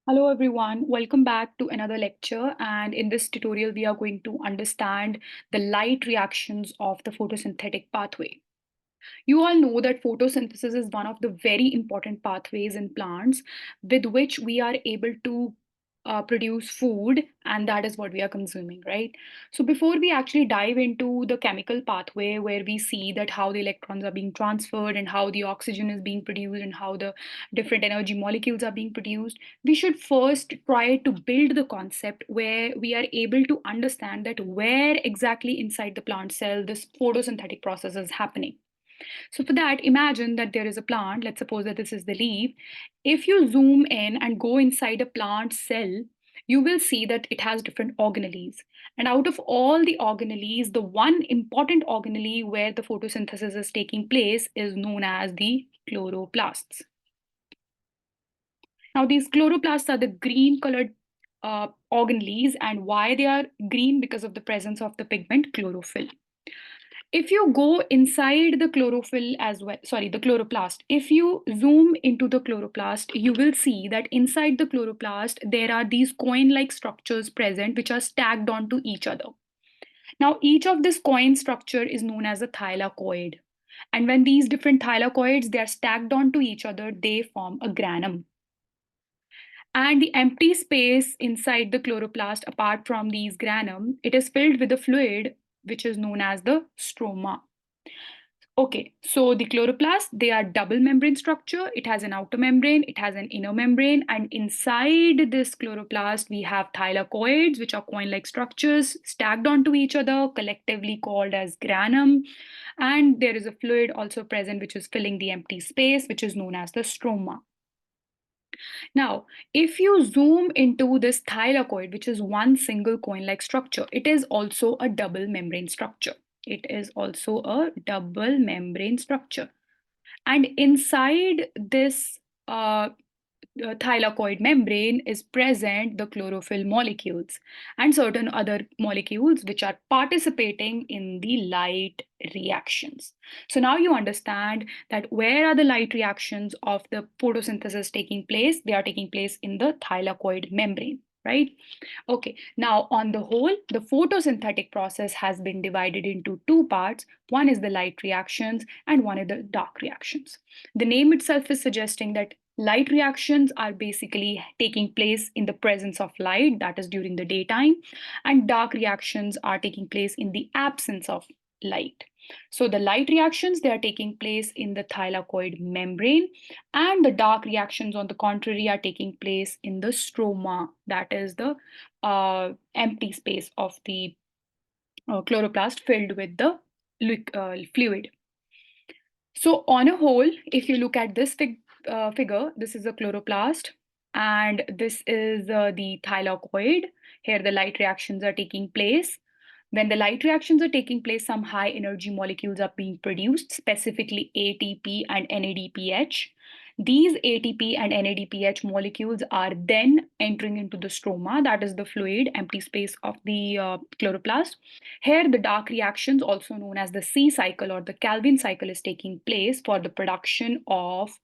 Hello everyone, welcome back to another lecture, and in this tutorial we are going to understand the light reactions of the photosynthetic pathway. You all know that photosynthesis is one of the very important pathways in plants with which we are able to produce food, and that is what we are consuming, right? So, before we actually dive into the chemical pathway where we see that how the electrons are being transferred and how the oxygen is being produced and how the different energy molecules are being produced, we should first try to build the concept where we are able to understand that where exactly inside the plant cell this photosynthetic process is happening. So for that, imagine that there is a plant. Let's suppose that this is the leaf. If you zoom in and go inside a plant cell, you will see that it has different organelles. And out of all the organelles, the one important organelle where the photosynthesis is taking place is known as the chloroplasts. Now, these chloroplasts are the green colored organelles, and why they are green? Because of the presence of the pigment chlorophyll. If you go inside the chlorophyll as well, sorry, the chloroplast, if you zoom into the chloroplast, you will see that inside the chloroplast, there are these coin-like structures present which are stacked onto each other. Now, each of this coin structure is known as a thylakoid. And when these different thylakoids, they are stacked onto each other, they form a granum. And the empty space inside the chloroplast, apart from these granum, it is filled with a fluid which is known as the stroma. Okay, so the chloroplast, they are double membrane structure. It has an outer membrane, it has an inner membrane, and inside this chloroplast, we have thylakoids, which are coin-like structures stacked onto each other, collectively called as granum. And there is a fluid also present, which is filling the empty space, which is known as the stroma. Now, if you zoom into this thylakoid, which is one single coin-like structure, it is also a double membrane structure. It is also a double membrane structure. And inside this thylakoid membrane is present the chlorophyll molecules and certain other molecules which are participating in the light reactions. So now you understand that where are the light reactions of the photosynthesis taking place? They are taking place in the thylakoid membrane, right? Okay, now on the whole, the photosynthetic process has been divided into two parts. One is the light reactions and one is the dark reactions. The name itself is suggesting that light reactions are basically taking place in the presence of light, that is during the daytime, and dark reactions are taking place in the absence of light. So the light reactions, they are taking place in the thylakoid membrane, and the dark reactions, on the contrary, are taking place in the stroma, that is the empty space of the chloroplast filled with the fluid. So on a whole, if you look at this figure, this is a chloroplast and this is the thylakoid. Here the light reactions are taking place. When the light reactions are taking place, some high energy molecules are being produced, specifically ATP and NADPH. These ATP and NADPH molecules are then entering into the stroma, that is the fluid, empty space of the chloroplast. Here, the dark reactions, also known as the C cycle or the Calvin cycle, is taking place for the production of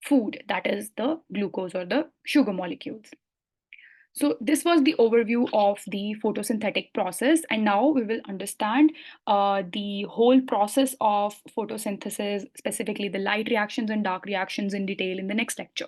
food, that is the glucose or the sugar molecules. So this was the overview of the photosynthetic process, and now we will understand the whole process of photosynthesis, specifically the light reactions and dark reactions in detail in the next lecture.